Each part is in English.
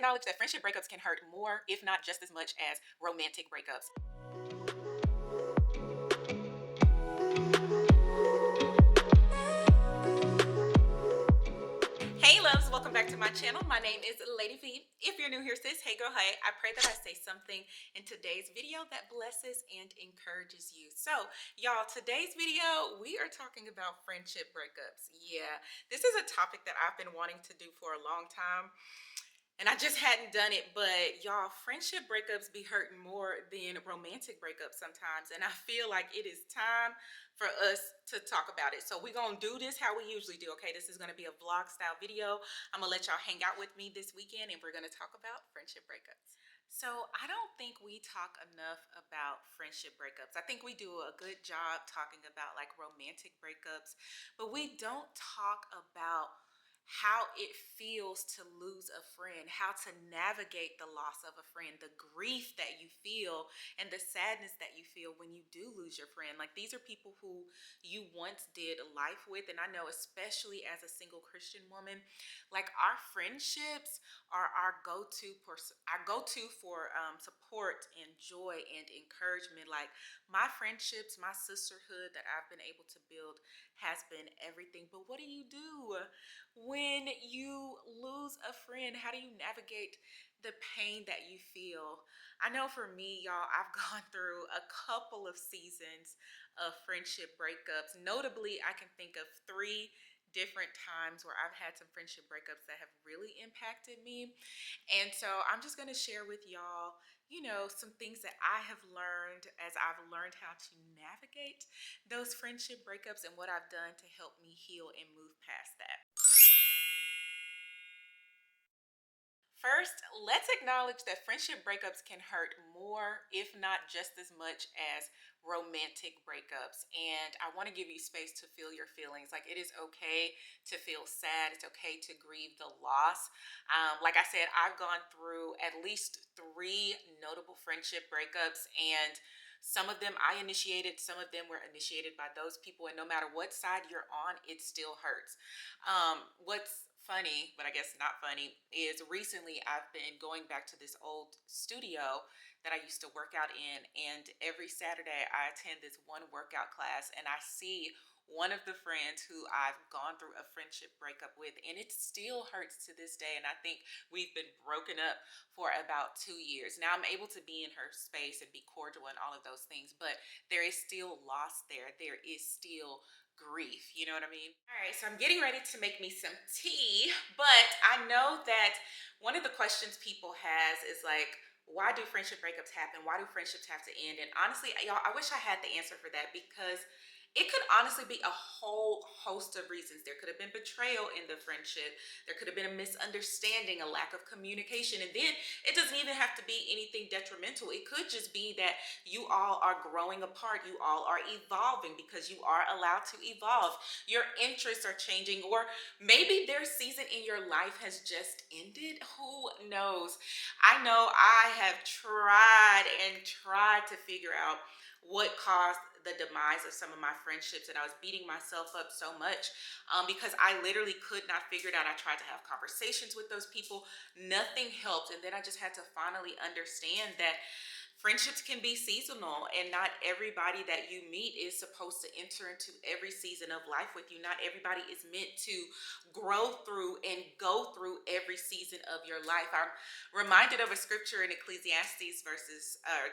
acknowledge that friendship breakups can hurt more, if not just as much as romantic breakups. Hey loves, welcome back to my channel. My name is Lady V. If you're new here, sis, hey girl, hey. I pray that I say something in today's video that blesses and encourages you. So y'all, today's video, we are talking about friendship breakups. Yeah, this is a topic that I've been wanting to do for a long time, and I just hadn't done it. But y'all, friendship breakups be hurting more than romantic breakups sometimes, and I feel like it is time for us to talk about it. So we're gonna do this how we usually do. Okay, this is gonna be a vlog style video. I'm gonna let y'all hang out with me this weekend, and we're gonna talk about friendship breakups. So I don't think we talk enough about friendship breakups. I think we do a good job talking about like romantic breakups, but we don't talk about how it feels to lose a friend, how to navigate the loss of a friend, the grief that you feel, and the sadness that you feel when you do lose your friend. Like, these are people who you once did life with, and I know, especially as a single Christian woman, like, our friendships are our go-to for support and joy and encouragement. Like, my friendships, my sisterhood that I've been able to build has been everything. But what do you do when you lose a friend? How do you navigate the pain that you feel? I know for me, y'all, I've gone through a couple of seasons of friendship breakups. Notably, I can think of 3 different times where I've had some friendship breakups that have really impacted me. And so I'm just going to share with y'all, some things that I have learned as I've learned how to navigate those friendship breakups, and what I've done to help me heal and move past that. First, let's acknowledge that friendship breakups can hurt more, if not just as much as romantic breakups. And I want to give you space to feel your feelings. Like, it is okay to feel sad. It's okay to grieve the loss. Like I said, I've gone through at least 3 notable friendship breakups, and some of them I initiated, some of them were initiated by those people. And no matter what side you're on, it still hurts. What's funny, but I guess not funny, is recently I've been going back to this old studio that I used to work out in, and every Saturday I attend this one workout class, and I see one of the friends who I've gone through a friendship breakup with, and it still hurts to this day. And I think we've been broken up for about 2 years. Now I'm able to be in her space and be cordial and all of those things, but there is still loss there. There is still grief, you know what I mean? All right, so I'm getting ready to make me some tea, but I know that one of the questions people has is like, why do friendship breakups happen? Why do friendships have to end? And honestly, y'all, I wish I had the answer for that, because it could honestly be a whole host of reasons. There could have been betrayal in the friendship. There could have been a misunderstanding, a lack of communication. And then it doesn't even have to be anything detrimental. It could just be that you all are growing apart. You all are evolving, because you are allowed to evolve. Your interests are changing, or maybe their season in your life has just ended. Who knows? I know I have tried and tried to figure out what caused the demise of some of my friendships, and I was beating myself up so much because I literally could not figure it out. I tried to have conversations with those people, nothing helped. And then I just had to finally understand that friendships can be seasonal, and not everybody that you meet is supposed to enter into every season of life with you. Not everybody is meant to grow through and go through every season of your life. I'm reminded of a scripture in Ecclesiastes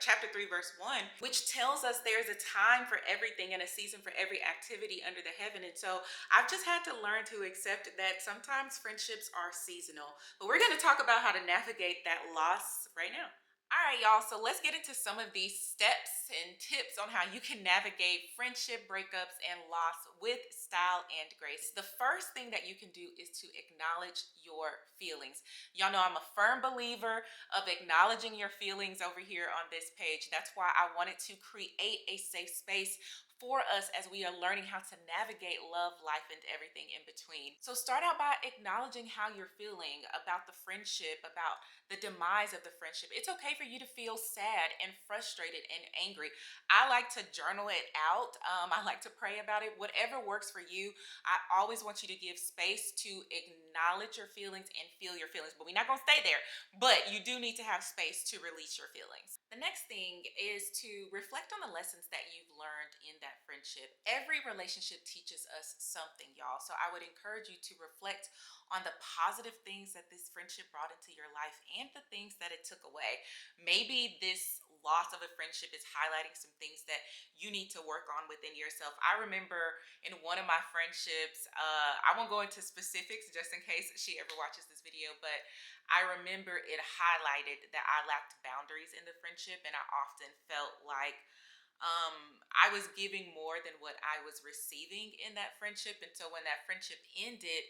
chapter 3 verse 1, which tells us there's a time for everything and a season for every activity under the heaven. And so I've just had to learn to accept that sometimes friendships are seasonal. But we're going to talk about how to navigate that loss right now. All right, y'all, so let's get into some of these steps and tips on how you can navigate friendship breakups and loss with style and grace. The first thing that you can do is to acknowledge your feelings. Y'all know I'm a firm believer of acknowledging your feelings over here on this page. That's why I wanted to create a safe space for us as we are learning how to navigate love, life, and everything in between. So start out by acknowledging how you're feeling about the friendship, about the demise of the friendship. It's okay for you to feel sad and frustrated and angry. I like to journal it out. I like to pray about it. Whatever works for you. I always want you to give space to acknowledge your feelings and feel your feelings, but we're not going to stay there. But you do need to have space to release your feelings. The next thing is to reflect on the lessons that you've learned in that friendship. Every relationship teaches us something, y'all. So I would encourage you to reflect on the positive things that this friendship brought into your life and the things that it took away. Maybe this loss of a friendship is highlighting some things that you need to work on within yourself. I remember in one of my friendships, I won't go into specifics just in case she ever watches this video, but I remember it highlighted that I lacked boundaries in the friendship, and I often felt like I was giving more than what I was receiving in that friendship. And so when that friendship ended,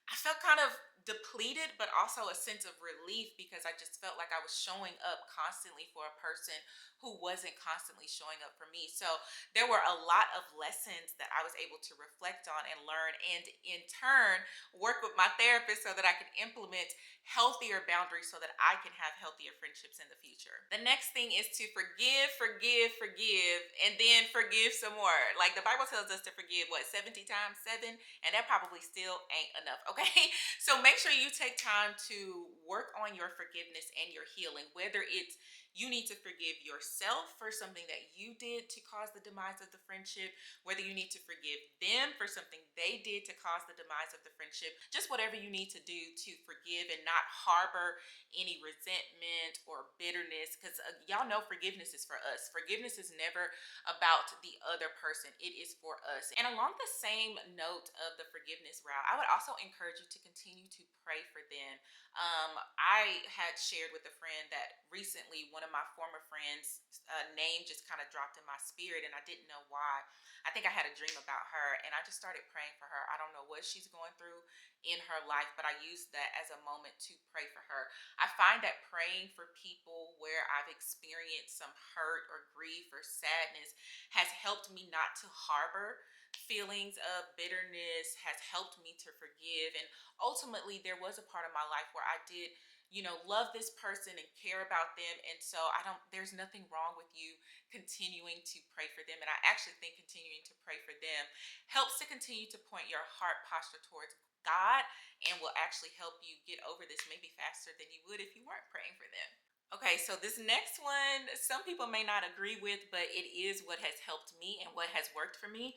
I felt kind of depleted, but also a sense of relief because I just felt like I was showing up constantly for a person who wasn't constantly showing up for me. So there were a lot of lessons that I was able to reflect on and learn, and in turn, work with my therapist so that I can implement healthier boundaries so that I can have healthier friendships in the future. The next thing is to forgive, forgive, forgive, and then forgive some more. Like the Bible tells us to forgive, what, 70 times 7? And that probably still ain't enough, okay? So make sure you take time to work on your forgiveness and your healing, whether it's you need to forgive yourself for something that you did to cause the demise of the friendship, whether you need to forgive them for something they did to cause the demise of the friendship, just whatever you need to do to forgive and not harbor any resentment or bitterness. Because y'all know forgiveness is for us. Forgiveness is never about the other person, it is for us. And along the same note of the forgiveness route, I would also encourage you to continue to pray for them. I had shared with a friend that recently one of my former friends' name just kind of dropped in my spirit, and I didn't know why. I think I had a dream about her, and I just started praying for her. I don't know what she's going through in her life, but I used that as a moment to pray for her. I find that praying for people where I've experienced some hurt or grief or sadness has helped me not to harbor feelings of bitterness, has helped me to forgive. And ultimately, there was a part of my life where I did, love this person and care about them. And so there's nothing wrong with you continuing to pray for them. And I actually think continuing to pray for them helps to continue to point your heart posture towards God and will actually help you get over this maybe faster than you would if you weren't praying for them. Okay, so this next one, some people may not agree with, but it is what has helped me and what has worked for me.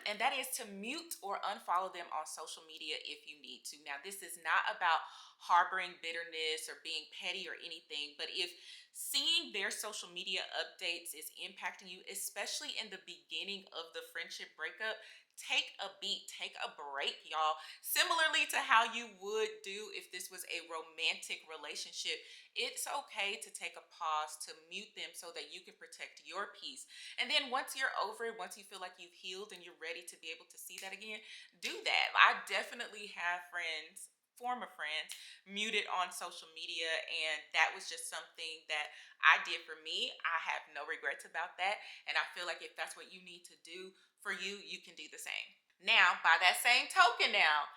And that is to mute or unfollow them on social media if you need to. Now, this is not about harboring bitterness or being petty or anything, but if seeing their social media updates is impacting you, especially in the beginning of the friendship breakup, take a beat, take a break, y'all. Similarly to how you would do if this was a romantic relationship, it's okay to take a pause, to mute them so that you can protect your peace. And then once you're over it, once you feel like you've healed and you're ready to be able to see that again, do that. I definitely have friends, former friends, muted on social media, and that was just something that I did for me. I have no regrets about that, and I feel like if that's what you need to do for you, you can do the same. Now, by that same token, now,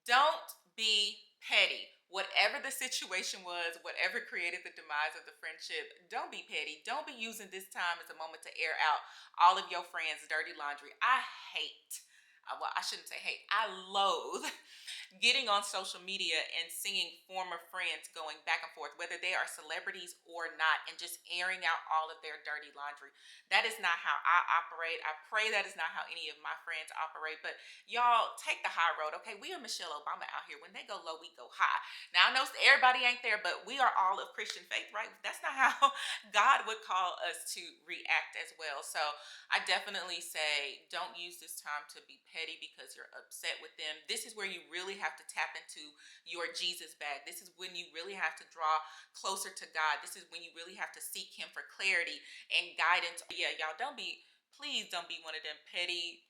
don't be petty. Whatever the situation was, whatever created the demise of the friendship, don't be petty. Don't be using this time as a moment to air out all of your friends' dirty laundry. I hate, well, I shouldn't say hate, I loathe getting on social media and seeing former friends going back and forth, whether they are celebrities or not, and just airing out all of their dirty laundry. That is not how I operate. I pray that is not how any of my friends operate. But y'all, take the high road, okay? We are Michelle Obama out here. When they go low, we go high. Now, I know everybody ain't there, but we are all of Christian faith, right? That's not how God would call us to react as well. So I definitely say don't use this time to be petty because you're upset with them. This is where you really have to tap into your Jesus bag. This is when you really have to draw closer to God. This is when you really have to seek Him for clarity and guidance. Yeah, y'all, please don't be one of them petty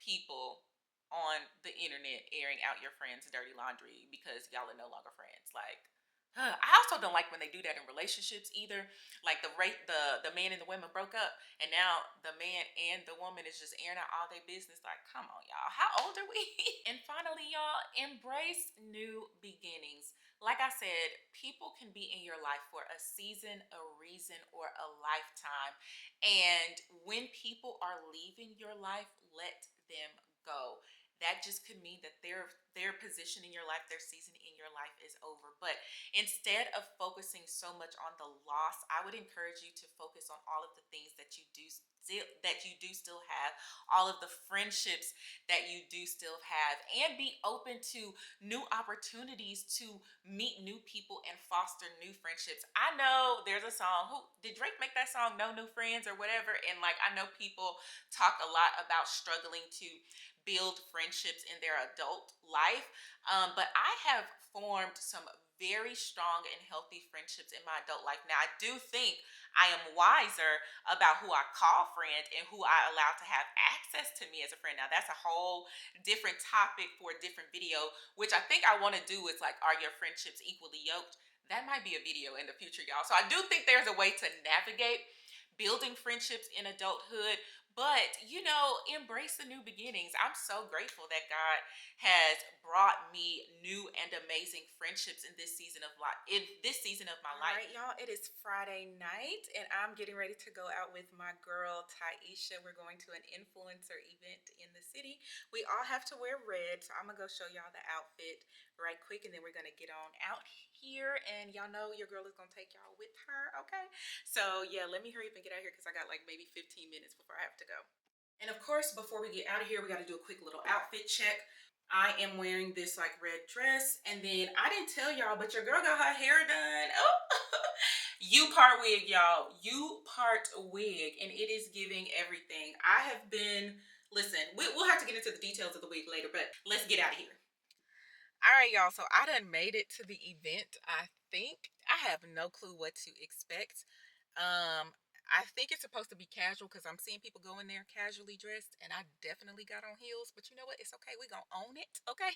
people on the internet airing out your friends' dirty laundry because y'all are no longer friends. Like, I also don't like when they do that in relationships either. Like the man and the woman broke up, and now the man and the woman is just airing out all their business. Like, come on, y'all, how old are we? And finally, y'all, embrace new beginnings. Like I said, people can be in your life for a season, a reason, or a lifetime. And when people are leaving your life, let them go. That just could mean that their position in your life, their season in your life is over. But instead of focusing so much on the loss, I would encourage you to focus on all of the things that you do still have, all of the friendships that you do still have, and be open to new opportunities to meet new people and foster new friendships. I know there's a song, who did Drake make that song, No New Friends or whatever? And like, I know people talk a lot about struggling to build friendships in their adult life. But I have formed some very strong and healthy friendships in my adult life. Now, I do think I am wiser about who I call friend and who I allow to have access to me as a friend. Now, that's a whole different topic for a different video, which I think I want to do is like, are your friendships equally yoked? That might be a video in the future, y'all. So I do think there's a way to navigate building friendships in adulthood, but embrace the new beginnings. I'm so grateful that God has brought me new and amazing friendships in this season of life. In this season of my life. All right, y'all. It is Friday night, and I'm getting ready to go out with my girl Taisha. We're going to an influencer event in the city. We all have to wear red, so I'm gonna go show y'all the outfit right quick, and then we're gonna get on out here. And y'all know your girl is gonna take y'all with her. Okay. So yeah, let me hurry up and get out of here because I got like maybe 15 minutes before I have to go. And of course, before we get out of here, we got to do a quick little outfit check. I am wearing this like red dress, and then I didn't tell y'all, but your girl got her hair done. Oh, you part wig, y'all. You part wig, and it is giving everything. I have been, listen, we'll have to get into the details of the wig later, but let's get out of here. All right, y'all. So I done made it to the event. I think I have no clue what to expect. I think it's supposed to be casual because I'm seeing people go in there casually dressed, and I definitely got on heels. But you know what? It's okay. We're gonna own it, okay?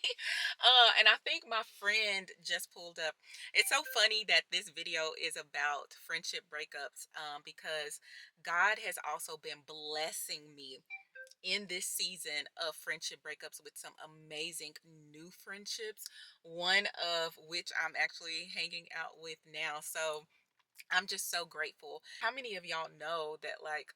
And I think my friend just pulled up. It's so funny that this video is about friendship breakups, because God has also been blessing me in this season of friendship breakups with some amazing new friendships, one of which I'm actually hanging out with now. So I'm just so grateful. How many of y'all know that, like,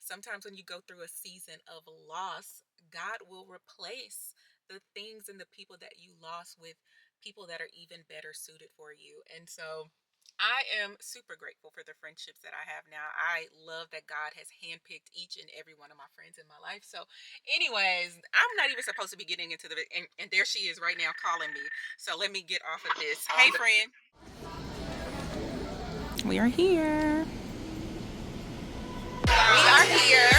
sometimes when you go through a season of loss, God will replace the things and the people that you lost with people that are even better suited for you? And so I am super grateful for the friendships that I have now. I love that God has handpicked each and every one of my friends in my life. So, anyways, I'm not even supposed to be getting into and there she is right now calling me. So, let me get off of this. Hey, friend. We are here. We are here.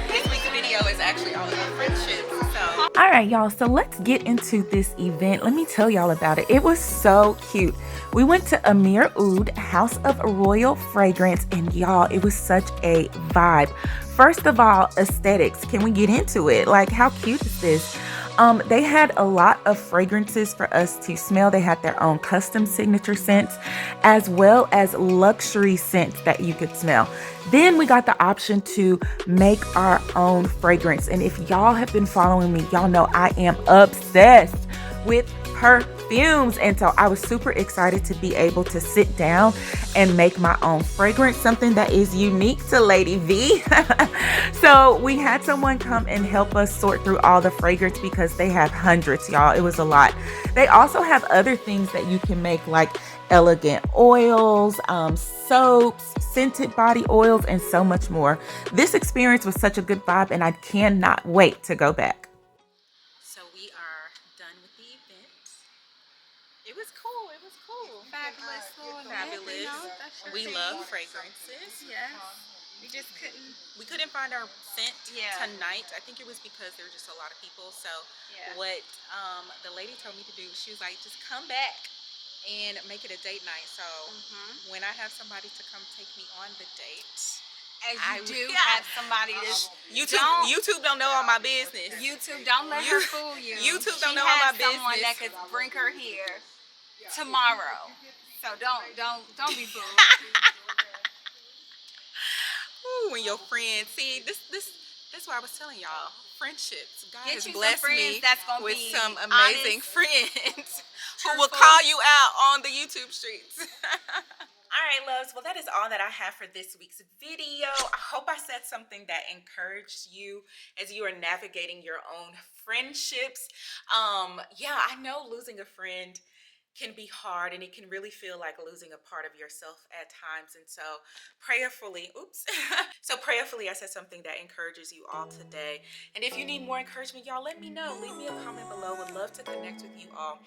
This week's video is actually all about friendships. So. All right, y'all. So let's get into this event. Let me tell y'all about it. It was so cute. We went to Amir Oud, House of Royal Fragrance, and y'all, it was such a vibe. First of all, aesthetics. Can we get into it? Like, how cute is this? They had a lot of fragrances for us to smell. They had their own custom signature scents, as well as luxury scents that you could smell. Then we got the option to make our own fragrance. And if y'all have been following me, y'all know I am obsessed with perfumes. And so I was super excited to be able to sit down and make my own fragrance, something that is unique to Lady V. So we had someone come and help us sort through all the fragrance because they have hundreds, y'all. It was a lot. They also have other things that you can make, like elegant oils, soaps, scented body oils, and so much more. This experience was such a good vibe, and I cannot wait to go back. So we are done with the event. It was cool. It was cool. Fabulous. Fabulous. We love fragrances. Yes. We couldn't find our scent tonight. I think it was because there were just a lot of people. So what the lady told me to do, she was like, just come back and make it a date night. So when I have somebody to come take me on the date, as you do Yeah. have somebody that's YouTube don't know all my business. YouTube, don't let her fool you. YouTube She don't know all my has someone business. that could bring her here tomorrow. So don't be fooled. Ooh, when your friends see this why I was telling y'all, friendships. God Get has you some blessed friends me that's gonna with be some amazing honest, friends who will truthful. call you out on the YouTube streets. All right, loves. Well, that is all that I have for this week's video. I hope I said something that encouraged you as you are navigating your own friendships. Yeah, I know losing a friend can be hard and it can really feel like losing a part of yourself at times. And so prayerfully, oops. So prayerfully, I said something that encourages you all today. And if you need more encouragement, y'all let me know. Leave me a comment below. Would love to connect with you all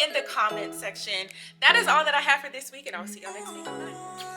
in the comment section. That is all that I have for this week, and I'll see y'all next week. Bye.